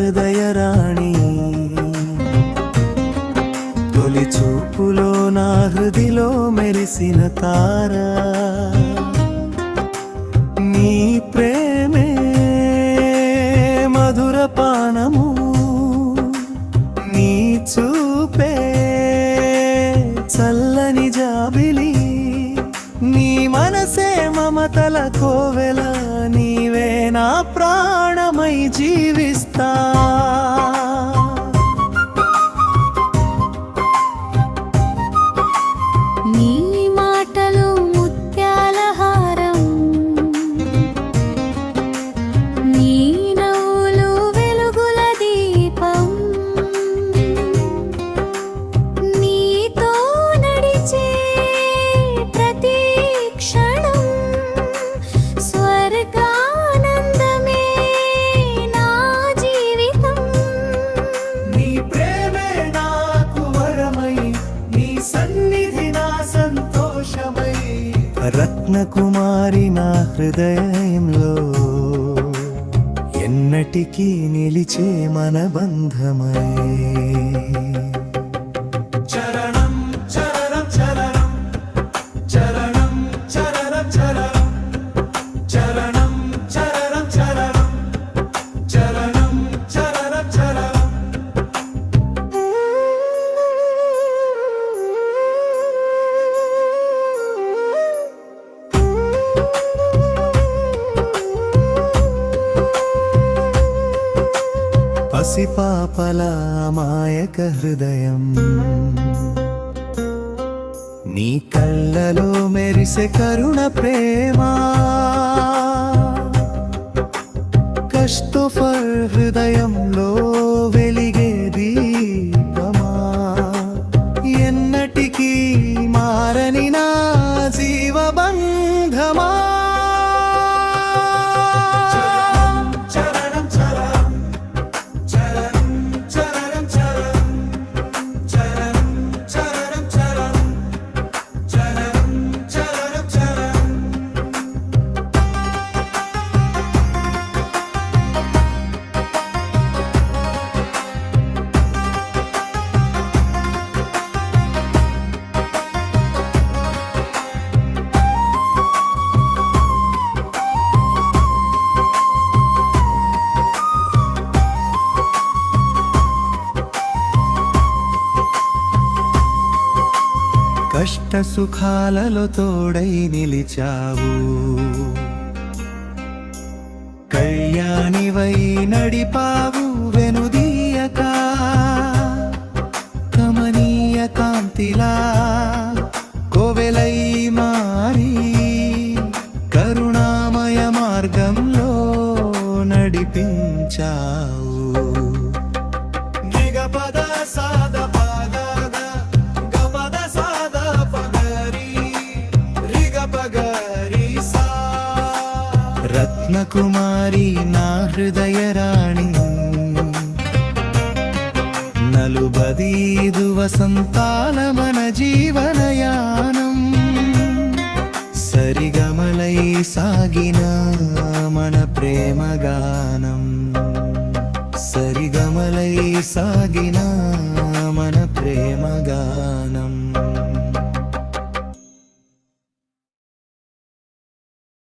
హృదయ రాణి తొలి చూపులో నా హృదిలో మెరిసిన తారా నీ ప్రేమే మధుర పానము నీ చూపే చల్లని జాబిలి నీ మనసే మమతల కోవెల నీవే నా ప్రాణమై జీవిస్తా నీ మాటలు ముత్యాల హారం నీ నవ్వులు వెలుగుల దీపం నీతో నడిచే ప్రతి క్షణం స్వర్గానందమే నా జీవితం నీ ప్రేమే నాకు వరమై నీ సన్నిధి నా సంతోషమై రత్నకుమారి నా హృదయంలో ఎన్నటికీ నిలిచే మన బంధమై చరణం చరణం చరణం చరణం చరణం చరణం చరణం చరణం చరణం చరణం చరణం చరణం పసిపాపల అమాయక హృదయం నీ కళ్ళలో మెరిసే కరుణ ప్రేమ కష్టఫర్ హృదయంలో వెలిగే దీపమా ఎన్నటికీ మారని నా జీవబంధమా చరణం చరణం చరణం చరణం చరణం చరణం చరణం చరణం చరణం చరణం చరణం కష్ట సుఖాలలో తోడై నిలిచావు కళ్యాణివై నడిపావు వెనుదీయక కమనీయ కాంతిలా కోవెలై మారి కరుణామయ మార్గంలో నడిపించావు నిగపద సాద రత్నకుమారి నా హృదయ రాణి నలుబదీదు వసంతాల మన జీవనయానం సరిగమలై సాగిన మన ప్రేమగానం సరిగమలై సాగిన మన ప్రేమగానం